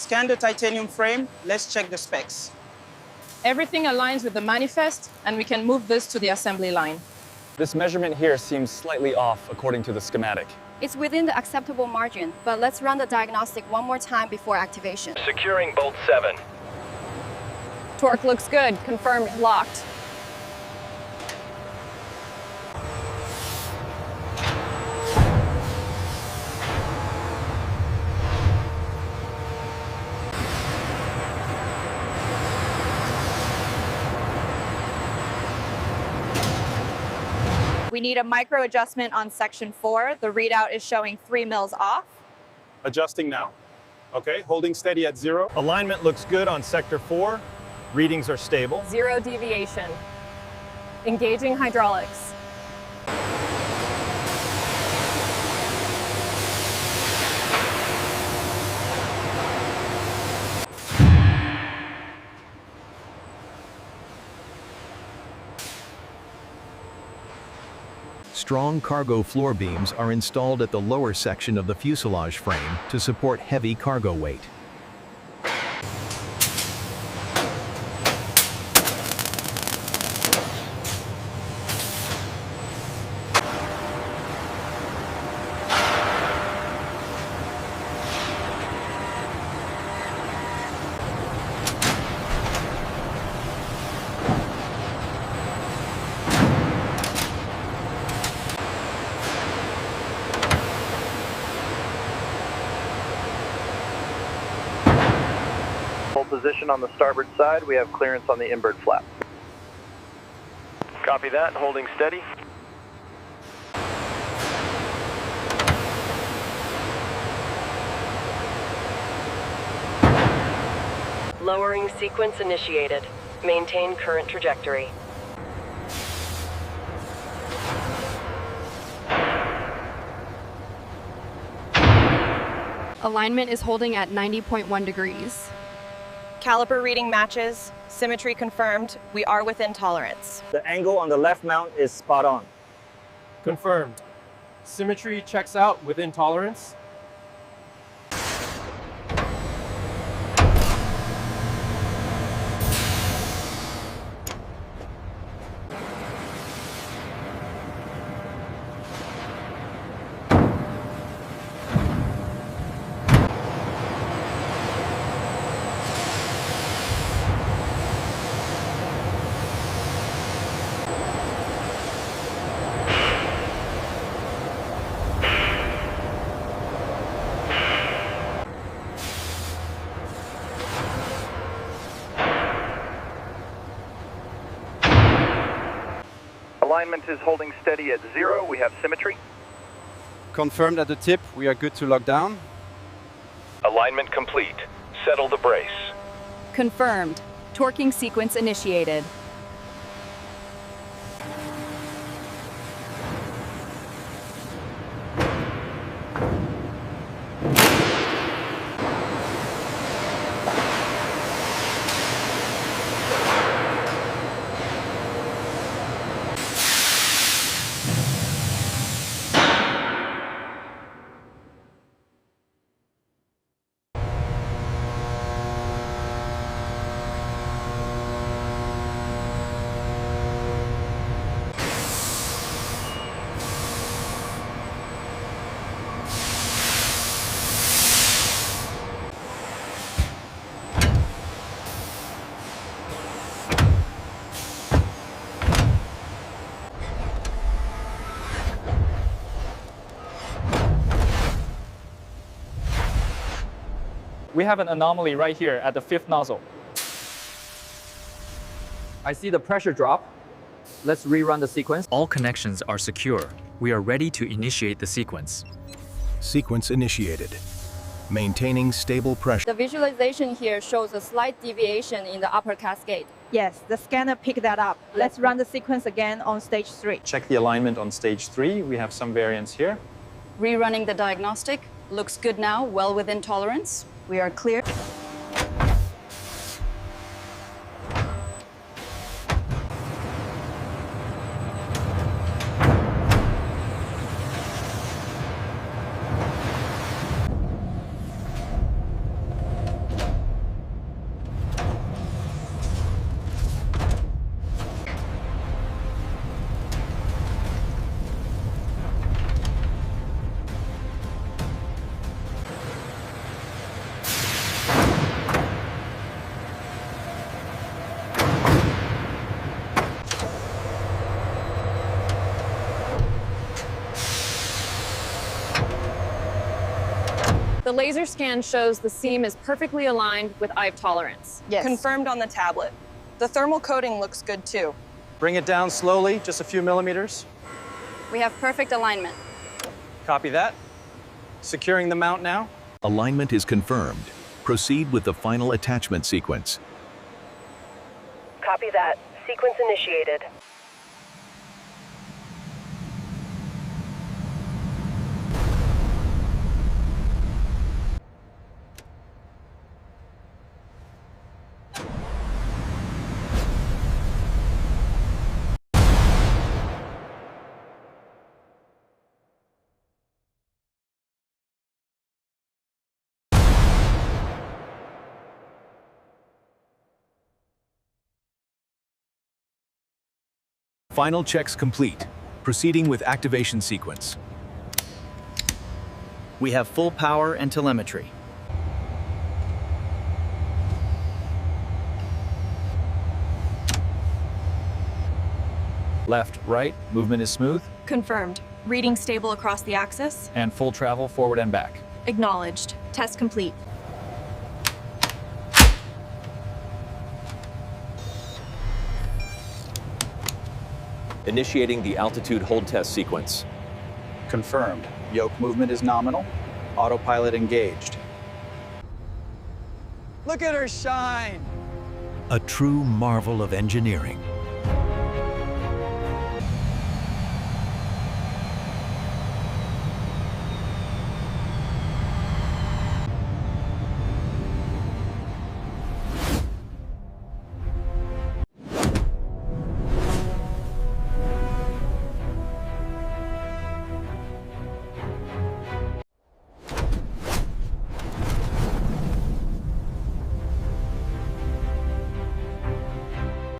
scan the titanium frame. Let's check the specs. Everything aligns with the manifest, and we can move this to the assembly line. This measurement here seems slightly off according to the schematic. It's within the acceptable margin, but let's run the diagnostic one more time before activation. Securing bolt 7. Torque looks good. Confirmed locked. We need a micro adjustment on section 4. The readout is showing 3 mils off. Adjusting now. Okay, holding steady at 0. Alignment looks good on sector 4. Readings are stable. 0 deviation. Engaging hydraulics. Strong cargo floor beams are installed at the lower section of the fuselage frame to support heavy cargo weight. Position on the starboard side, we have clearance on the inboard flap. Copy that, holding steady. Lowering sequence initiated. Maintain current trajectory. Alignment is holding at 90.1 degrees. Caliper reading matches. Symmetry confirmed. We are within tolerance. The angle on the left mount is spot on. Confirmed. Symmetry checks out within tolerance. Alignment is holding steady at 0. We have symmetry. Confirmed at the tip. We are good to lock down. Alignment complete. Settle the brace. Confirmed. Torquing sequence initiated. We have an anomaly right here at the 5th nozzle. I see the pressure drop. Let's rerun the sequence. All connections are secure. We are ready to initiate the sequence. Sequence initiated. Maintaining stable pressure. The visualization here shows a slight deviation in the upper cascade. Yes, the scanner picked that up. Let's run the sequence again on stage 3. Check the alignment on stage 3. We have some variance here. Rerunning the diagnostic. Looks good now, well within tolerance. We are clear. The laser scan shows the seam is perfectly aligned with eye tolerance. Yes. Confirmed on the tablet. The thermal coating looks good too. Bring it down slowly, just a few millimeters. We have perfect alignment. Copy that. Securing the mount now. Alignment is confirmed. Proceed with the final attachment sequence. Copy that. Sequence initiated. Final checks complete. Proceeding with activation sequence. We have full power and telemetry. Left, right, movement is smooth. Confirmed. Reading stable across the axis. And full travel forward and back. Acknowledged. Test complete. Initiating the altitude hold test sequence. Confirmed. Yoke movement is nominal. Autopilot engaged. Look at her shine! A true marvel of engineering.